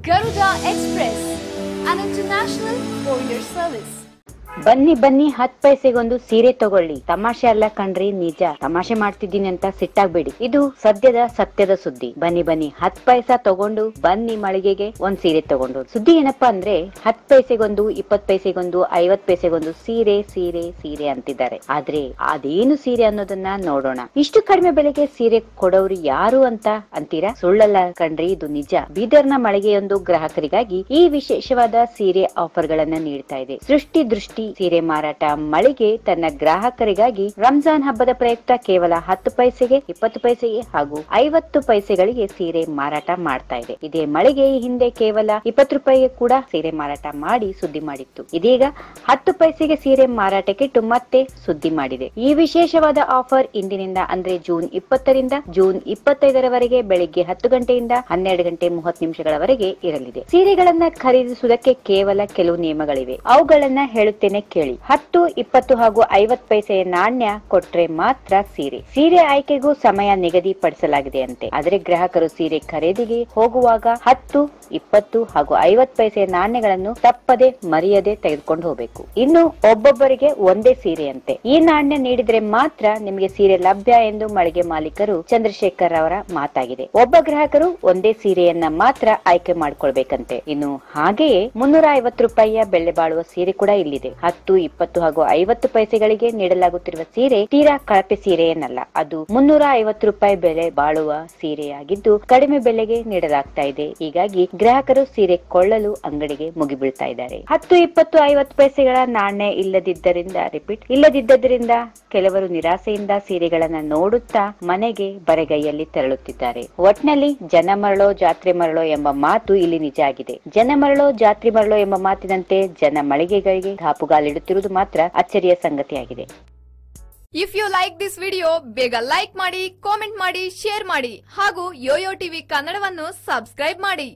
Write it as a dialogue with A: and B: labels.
A: Garuda Express, an international courier service.
B: ಬನ್ನಿ ಬನ್ನಿ 10 ಪೈಸೆಗೊಂದು ಸೀರೆ ತಗೊಳ್ಳಿ. ತಮಾಷೆ ಅಲ್ಲ ಕಣ್ರಿ, ನಿಜ. ತಮಾಷೆ ಮಾಡ್ತಿದ್ದೀನಿ ಅಂತ ಸಿಟ್ಟಾಗ್ಬೇಡಿ, ಇದು ಸತ್ಯದ ಸುದ್ದಿ. ಬನ್ನಿ ಬನ್ನಿ 10 ಪೈಸಾ ತಗೊಂಡು ಬನ್ನಿ ಮಳಿಗೆಗೆ ಒಂದ್ ಸೀರೆ ತಗೊಂಡು. ಸುದ್ದಿ ಏನಪ್ಪಾ ಅಂದ್ರೆ 10 ಪೈಸೆಗೊಂದು, 20 ಪೈಸೆಗೊಂದು, 50 ಪೈಸೆಗೊಂದು ಸೀರೆ ಸೀರೆ ಸೀರೆ ಅಂತಿದ್ದಾರೆ. ಆದ್ರೆ ಅದೇನು ಸೀರೆ ಅನ್ನೋದನ್ನ ನೋಡೋಣ. ಇಷ್ಟು ಕಡಿಮೆ ಬೆಲೆಗೆ ಸೀರೆ ಕೊಡೋರು ಯಾರು ಅಂತ ಅಂತೀರಾ? ಸುಳ್ಳಲ್ಲ ಕಣ್ರಿ, ಇದು ನಿಜ. ಬೀದರ್ನ ಮಳಿಗೆಯೊಂದು ಗ್ರಾಹಕರಿಗಾಗಿ ಈ ವಿಶೇಷವಾದ ಸೀರೆ ಆಫರ್ ಗಳನ್ನ ನೀಡ್ತಾ ಇದೆ. ಸೃಷ್ಟಿ ದೃಷ್ಟಿ ಸೀರೆ ಮಾರಾಟ ಮಳಿಗೆ ತನ್ನ ಗ್ರಾಹಕರಿಗಾಗಿ ರಂಜಾನ್ ಹಬ್ಬದ ಪ್ರಯುಕ್ತ ಕೇವಲ 10 ಪೈಸೆಗೆ, 20 ಪೈಸೆಗೆ ಹಾಗೂ 50 ಪೈಸೆಗಳಿಗೆ ಸೀರೆ ಮಾರಾಟ ಮಾಡ್ತಾ ಇದೆ. ಇದೇ ಮಳಿಗೆ ಈ ಹಿಂದೆ ಕೇವಲ 20 ರೂಪಾಯಿಗೆ ಕೂಡ ಸೀರೆ ಮಾರಾಟ ಮಾಡಿ ಸುದ್ದಿ ಮಾಡಿತ್ತು. ಇದೀಗ 10 ಪೈಸೆಗೆ ಸೀರೆ ಮಾರಾಟಕ್ಕಿಟ್ಟು ಮತ್ತೆ ಸುದ್ದಿ ಮಾಡಿದೆ. ಈ ವಿಶೇಷವಾದ ಆಫರ್ ಇಂದಿನಿಂದ ಅಂದ್ರೆ ಜೂನ್ 20ರಿಂದ ಜೂನ್ 25ರವರೆಗೆ ಬೆಳಿಗ್ಗೆ 10 ಗಂಟೆಯಿಂದ 12 ಗಂಟೆ 30 ನಿಮಿಷಗಳವರೆಗೆ ಇರಲಿದೆ. ಸೀರೆಗಳನ್ನ ಖರೀದಿಸುವುದಕ್ಕೆ ಕೇವಲ ಕೆಲವು ನಿಯಮಗಳಿವೆ, ಅವುಗಳನ್ನ ಹೇಳುತ್ತೇನೆ ಕೇಳಿ. 10, 20 ಹಾಗೂ 50 ಪೈಸೆಯ ನಾಣ್ಯ ಕೊಟ್ರೆ ಮಾತ್ರ ಸೀರೆ ಆಯ್ಕೆಗೂ ಸಮಯ ನಿಗದಿಪಡಿಸಲಾಗಿದೆ ಅಂತೆ. ಆದರೆ ಗ್ರಾಹಕರು ಸೀರೆ ಖರೀದಿಗೆ ಹೋಗುವಾಗ 10, 20 ಹಾಗೂ 50 ಪೈಸೆಯ ನಾಣ್ಯಗಳನ್ನು ತಪ್ಪದೆ ಮರೆಯದೆ ತೆಗೆದುಕೊಂಡು ಹೋಗಬೇಕು. ಇನ್ನು ಒಬ್ಬೊಬ್ಬರಿಗೆ ಒಂದೇ ಸೀರೆ ಅಂತೆ. ಈ ನಾಣ್ಯ ನೀಡಿದ್ರೆ ಮಾತ್ರ ನಿಮಗೆ ಸೀರೆ ಲಭ್ಯ ಎಂದು ಮಳಿಗೆ ಮಾಲೀಕರು ಚಂದ್ರಶೇಖರ್ ಅವರ ಮಾತಾಗಿದೆ. ಒಬ್ಬ ಗ್ರಾಹಕರು ಒಂದೇ ಸೀರೆಯನ್ನ ಮಾತ್ರ ಆಯ್ಕೆ ಮಾಡಿಕೊಳ್ಬೇಕಂತೆ. ಇನ್ನು ಹಾಗೆಯೇ 350 ರೂಪಾಯಿಯ ಬೆಲೆ ಬಾಳುವ ಸೀರೆ ಕೂಡ ಇಲ್ಲಿದೆ. 10, 20 ಹಾಗೂ 50 ಪೈಸೆಗಳಿಗೆ ನೀಡಲಾಗುತ್ತಿರುವ ಸೀರೆ ತೀರಾ ಕಳಪೆ ಸೀರೆಯನ್ನಲ್ಲ. ಅದು 350 ರೂಪಾಯಿ ಬೆಲೆ ಬಾಳುವ ಸೀರೆಯಾಗಿದ್ದು ಕಡಿಮೆ ಬೆಲೆಗೆ ನೀಡಲಾಗ್ತಾ ಇದೆ. ಹೀಗಾಗಿ ಗ್ರಾಹಕರು ಸೀರೆ ಕೊಳ್ಳಲು ಅಂಗಡಿಗೆ ಮುಗಿಬೀಳ್ತಾ ಇದ್ದಾರೆ. 10, 20, 50 ಪೈಸೆಗಳ ನಾಣ್ಯ ಇಲ್ಲದಿದ್ದರಿಂದ ಕೆಲವರು ನಿರಾಸೆಯಿಂದ ಸೀರೆಗಳನ್ನ ನೋಡುತ್ತಾ ಮನೆಗೆ ಬರೆಗೈಯಲ್ಲಿ ತೆರಳುತ್ತಿದ್ದಾರೆ. ಒಟ್ನಲ್ಲಿ ಜನ ಮರಳೋ ಜಾತ್ರೆ ಮರಳೋ ಎಂಬ ಮಾತು ಇಲ್ಲಿ ನಿಜ ಆಗಿದೆ. ಜನ ಮರಳೋ ಜಾತ್ರೆ ಮರಳೋ ಎಂಬ ಮಾತಿನಂತೆ ಜನ ಮಳಿಗೆಗಳಿಗೆ ದಾಪುಗಾಲಿಡುತ್ತಿರುವುದು ಮಾತ್ರ ಅಚ್ಚರಿಯ ಸಂಗತಿಯಾಗಿದೆ.
A: If you like this video, ಬೇಗ ಲೈಕ್ ಮಾಡಿ, ಕಾಮೆಂಟ್ ಮಾಡಿ, ಶೇರ್ ಮಾಡಿ ಹಾಗೂ ಯೋಯೋ ಟಿವಿ ಕನ್ನಡವನ್ನು ಸಬ್ಸ್ಕ್ರೈಬ್ ಮಾಡಿ.